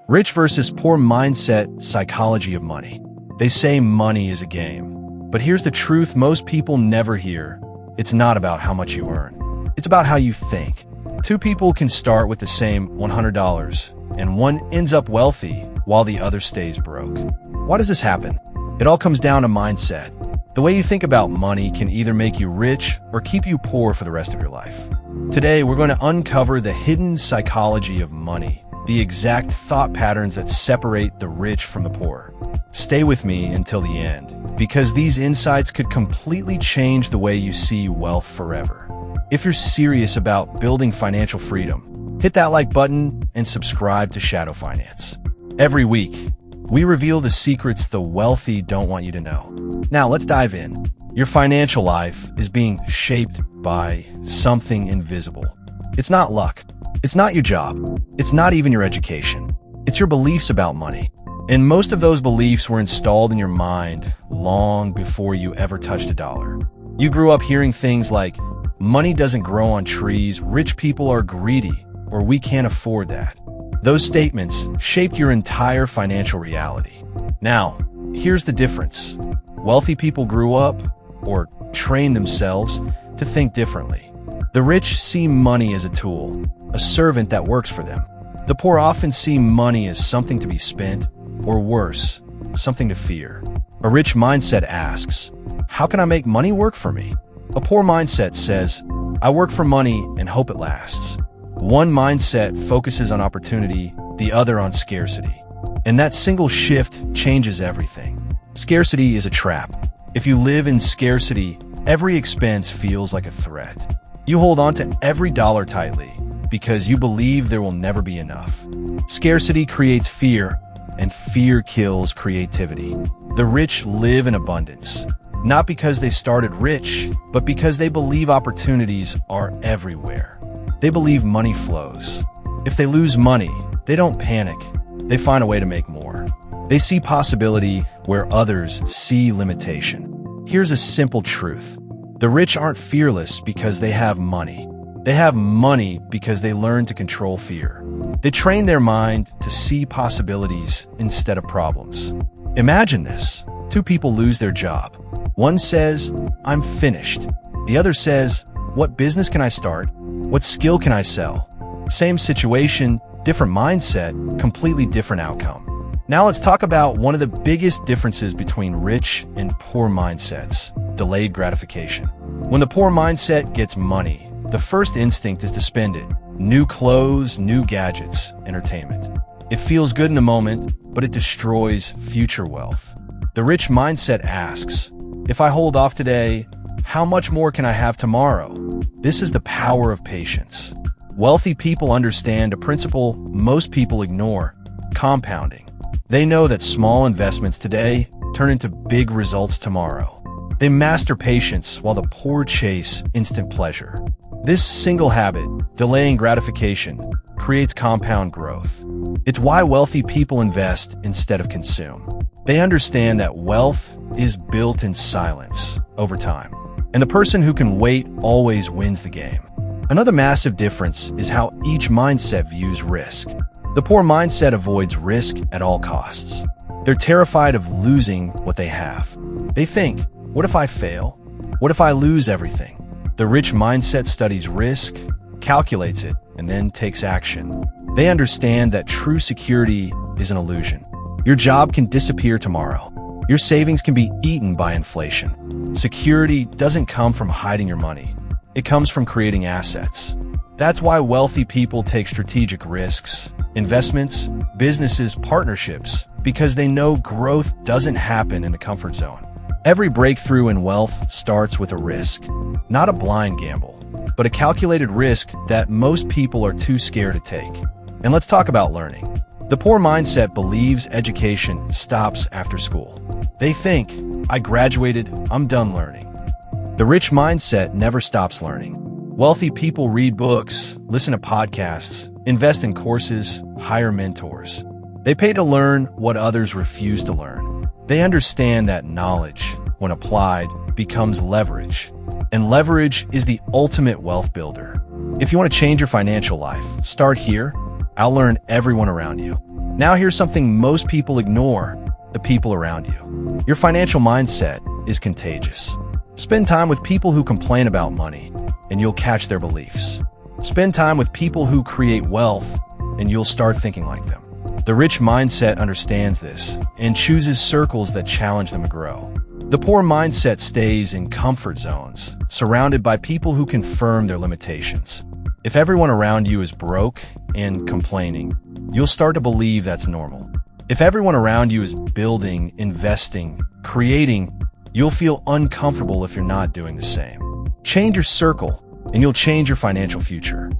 Rich versus poor mindset, psychology of money. They say money is a game. But here's the truth most people never hear. It's not about how much you earn. It's about how you think. Two people can start with the same $100, and one ends up wealthy while the other stays broke. Why does this happen? It all comes down to mindset. The way you think about money can either make you rich or keep you poor for the rest of your life. Today, we're going to uncover the hidden psychology of money, the exact thought patterns that separate the rich from the poor. Stay with me until the end, because these insights could completely change the way you see wealth forever. If you're serious about building financial freedom, hit that like button and subscribe to Shadow Finance. Every week, we reveal the secrets the wealthy don't want you to know. Now, let's dive in. Your financial life is being shaped by something invisible. It's not luck. It's not your job. It's not even your education. It's your beliefs about money. And most of those beliefs were installed in your mind long before you ever touched a dollar. You grew up hearing things like, money doesn't grow on trees, rich people are greedy, or we can't afford that. Those statements shaped your entire financial reality. Now, here's the difference. Wealthy people grew up, or trained themselves, to think differently. The rich see money as a tool, a servant that works for them. The poor often see money as something to be spent, or worse, something to fear. A rich mindset asks, how can I make money work for me? A poor mindset says, I work for money and hope it lasts. One mindset focuses on opportunity, the other on scarcity. And that single shift changes everything. Scarcity is a trap. If you live in scarcity, every expense feels like a threat. You hold on to every dollar tightly because you believe there will never be enough. Scarcity creates fear, and fear kills creativity. The rich live in abundance, not because they started rich, but because they believe opportunities are everywhere. They believe money flows. If they lose money, they don't panic. They find a way to make more. They see possibility where others see limitation. Here's a simple truth. The rich aren't fearless because they have money. They have money because they learn to control fear. They train their mind to see possibilities instead of problems. Imagine this. Two people lose their job. One says, I'm finished. The other says, what business can I start? What skill can I sell? Same situation, different mindset, completely different outcome. Now let's talk about one of the biggest differences between rich and poor mindsets, delayed gratification. When the poor mindset gets money, the first instinct is to spend it. New clothes, new gadgets, entertainment. It feels good in the moment, but it destroys future wealth. The rich mindset asks, if I hold off today, how much more can I have tomorrow? This is the power of patience. Wealthy people understand a principle most people ignore, compounding. They know that small investments today turn into big results tomorrow. They master patience while the poor chase instant pleasure. This single habit, delaying gratification, creates compound growth. It's why wealthy people invest instead of consume. They understand that wealth is built in silence over time, and the person who can wait always wins the game. Another massive difference is how each mindset views risk. The poor mindset avoids risk at all costs. They're terrified of losing what they have. They think, what if I fail? What if I lose everything? The rich mindset studies risk, calculates it, and then takes action. They understand that true security is an illusion. Your job can disappear tomorrow. Your savings can be eaten by inflation. Security doesn't come from hiding your money. It comes from creating assets. That's why wealthy people take strategic risks, investments, businesses, partnerships, because they know growth doesn't happen in the comfort zone. Every breakthrough in wealth starts with a risk, not a blind gamble, but a calculated risk that most people are too scared to take. And let's talk about learning. The poor mindset believes education stops after school. They think, I graduated, I'm done learning. The rich mindset never stops learning. Wealthy people read books, listen to podcasts, invest in courses, hire mentors. They pay to learn what others refuse to learn. They understand that knowledge, when applied, becomes leverage. And leverage is the ultimate wealth builder. If you want to change your financial life, start here. Outlearn everyone around you. Now here's something most people ignore: the people around you. Your financial mindset is contagious. Spend time with people who complain about money, and you'll catch their beliefs. Spend time with people who create wealth, and you'll start thinking like them. The rich mindset understands this and chooses circles that challenge them to grow. The poor mindset stays in comfort zones, surrounded by people who confirm their limitations. If everyone around you is broke and complaining, you'll start to believe that's normal. If everyone around you is building, investing, creating, you'll feel uncomfortable if you're not doing the same. Change your circle, and you'll change your financial future.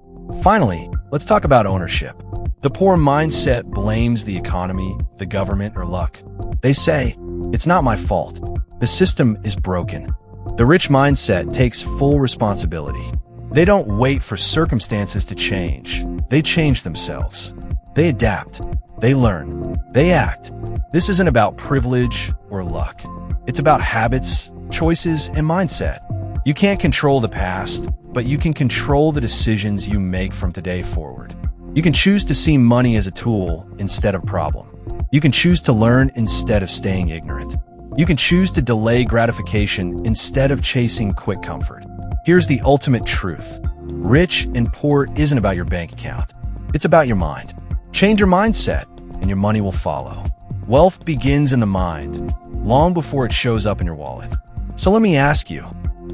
Finally, let's talk about ownership. The poor mindset blames the economy, the government, or luck. They say, "It's not my fault. The system is broken." The rich mindset takes full responsibility. They don't wait for circumstances to change. They change themselves. They adapt. They learn. They act. This isn't about privilege or luck. It's about habits, choices, and mindset. You can't control the past, but you can control the decisions you make from today forward. You can choose to see money as a tool instead of a problem. You can choose to learn instead of staying ignorant. You can choose to delay gratification instead of chasing quick comfort. Here's the ultimate truth. Rich and poor isn't about your bank account. It's about your mind. Change your mindset, and your money will follow. Wealth begins in the mind, long before it shows up in your wallet. So let me ask you,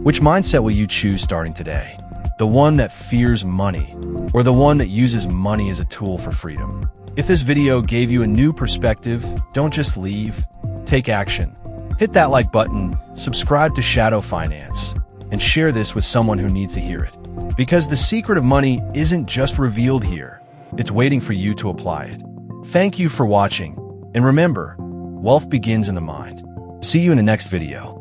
which mindset will you choose starting today? The one that fears money, or the one that uses money as a tool for freedom? If this video gave you a new perspective, don't just leave, take action. Hit that like button, subscribe to Shadow Finance, and share this with someone who needs to hear it. Because the secret of money isn't just revealed here, it's waiting for you to apply it. Thank you for watching, and remember, wealth begins in the mind. See you in the next video.